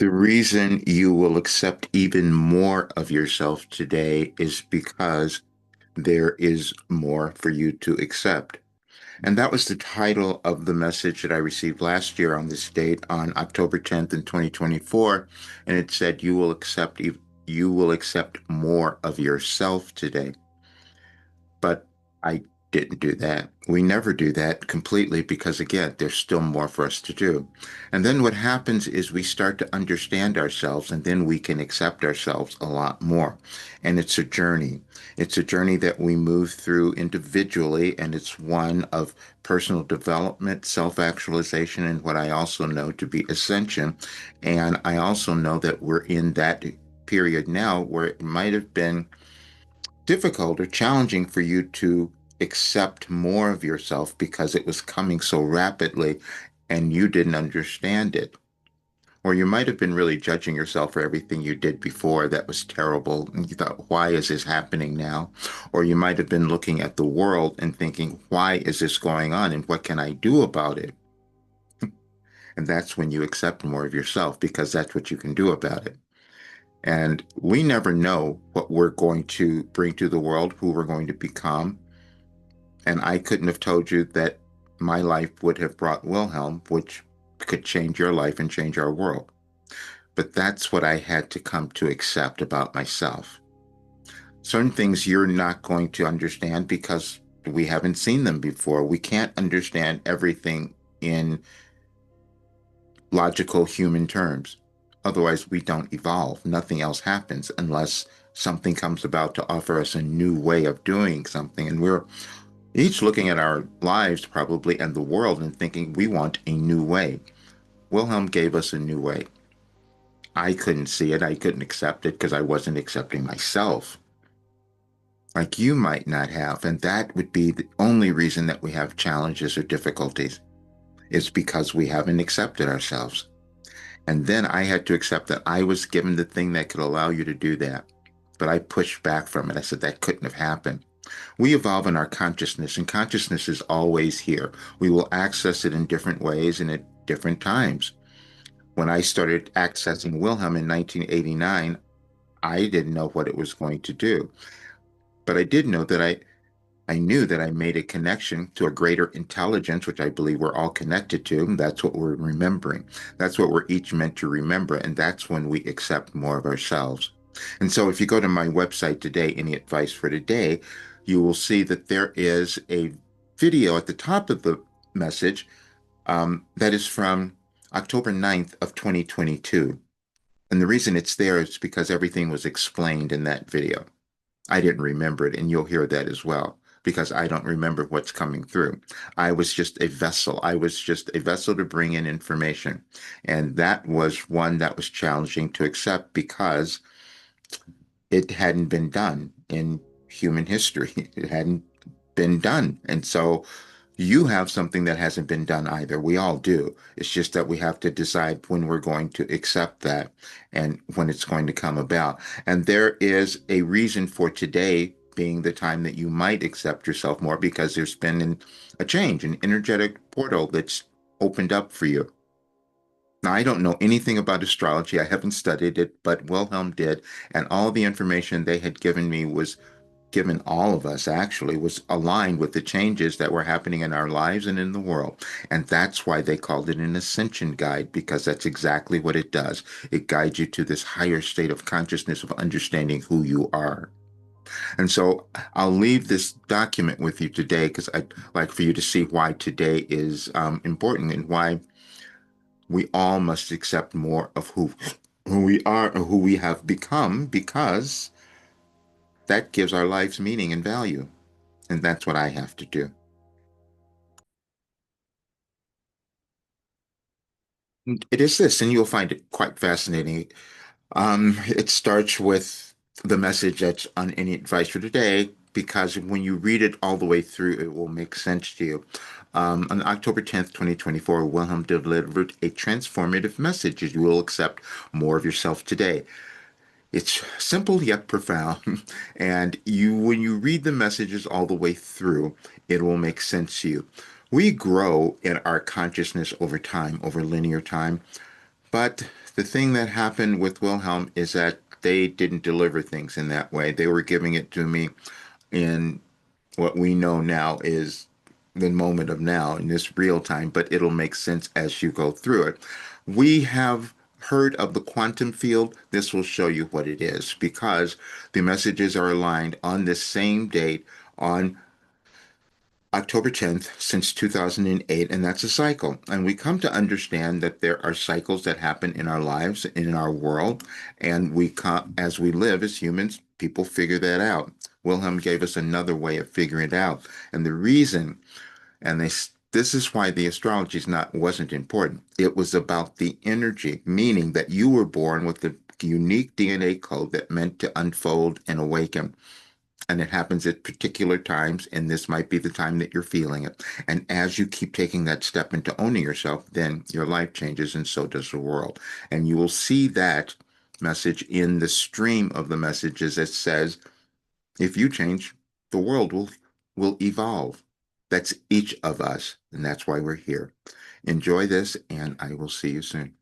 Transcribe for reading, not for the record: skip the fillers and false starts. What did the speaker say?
The reason you will accept even more of yourself today is because there is more for you to accept. And that was the title of the message that I received last year on this date on October 10th in 2024. And it said, you will accept more of yourself today. But I didn't do that. We never do that completely because, again, there's still more for us to do. And then what happens is we start to understand ourselves and then we can accept ourselves a lot more. And it's a journey. It's a journey that we move through individually, and it's one of personal development, self-actualization, and what I also know to be ascension. And I also know that we're in that period now where it might have been difficult or challenging for you to accept more of yourself because it was coming so rapidly and you didn't understand it. Or you might have been really judging yourself for everything you did before that was terrible. And you thought, why is this happening now? Or you might have been looking at the world and thinking, why is this going on and what can I do about it? And that's when you accept more of yourself because that's what you can do about it. And we never know what we're going to bring to the world, who we're going to become. And I couldn't have told you that my life would have brought Wilhelm, which could change your life and change our world. But that's what I had to come to accept about myself. Certain things you're not going to understand because we haven't seen them before. We can't understand everything in logical human terms. Otherwise, we don't evolve. Nothing else happens unless something comes about to offer us a new way of doing something. And we're each looking at our lives probably and the world and thinking we want a new way. Wilhelm gave us a new way. I couldn't see it. I couldn't accept it because I wasn't accepting myself like you might not have. And that would be the only reason that we have challenges or difficulties is because we haven't accepted ourselves. And then I had to accept that I was given the thing that could allow you to do that. But I pushed back from it. I said that couldn't have happened. We evolve in our consciousness, and consciousness is always here. We will access it in different ways and at different times. When I started accessing Wilhelm in 1989, I didn't know what it was going to do. But I did know that I knew that I made a connection to a greater intelligence, which I believe we're all connected to. That's what we're remembering. That's what we're each meant to remember. And that's when we accept more of ourselves. And so if you go to my website today, Any Advice for Today, you will see that there is a video at the top of the message that is from October 9th of 2022. And the reason it's there is because everything was explained in that video. I didn't remember it, and you'll hear that as well, because I don't remember what's coming through. I was just a vessel. I was just a vessel to bring in information. And that was one that was challenging to accept because it hadn't been done in human history. It hadn't been done. And so you have something that hasn't been done either. We all do. It's just that we have to decide when we're going to accept that and when it's going to come about. And there is a reason for today being the time that you might accept yourself more because there's been a change, an energetic portal that's opened up for you. Now, I don't know anything about astrology. I haven't studied it, but Wilhelm did. And all the information they had given me was given all of us actually was aligned with the changes that were happening in our lives and in the world. And that's why they called it an ascension guide, because that's exactly what it does. It guides you to this higher state of consciousness of understanding who you are. And so I'll leave this document with you today because I'd like for you to see why today is important and why we all must accept more of who we are or who we have become because that gives our lives meaning and value. And that's what I have to do. It is this, and you'll find it quite fascinating. It starts with the message that's on Any Advice for Today, because when you read it all the way through, it will make sense to you. On October 10th, 2024, Wilhelm delivered a transformative message as you will accept more of yourself today. It's simple yet profound. And when you read the messages all the way through, it will make sense to you. We grow in our consciousness over time, over linear time, But the thing that happened with Wilhelm is that they didn't deliver things in that way. They were giving it to me in what we know now is the moment of now in this real time, but it'll make sense as you go through it. We have heard of the quantum field. This will show you what it is because the messages are aligned on this same date on October 10th since 2008, and that's a cycle. And we come to understand that there are cycles that happen in our lives, in our world, and we come, as we live as humans, people figure that out. Wilhelm gave us another way of figuring it out. And the reason, and this is why the astrology is not wasn't important. It was about the energy, meaning that you were born with the unique DNA code that meant to unfold and awaken, and it happens at particular times, and this might be the time that you're feeling it. And as you keep taking that step into owning yourself, then your life changes, and so does the world. And you will see that message in the stream of the messages that says, if you change, the world will evolve. That's each of us, and that's why we're here. Enjoy this, and I will see you soon.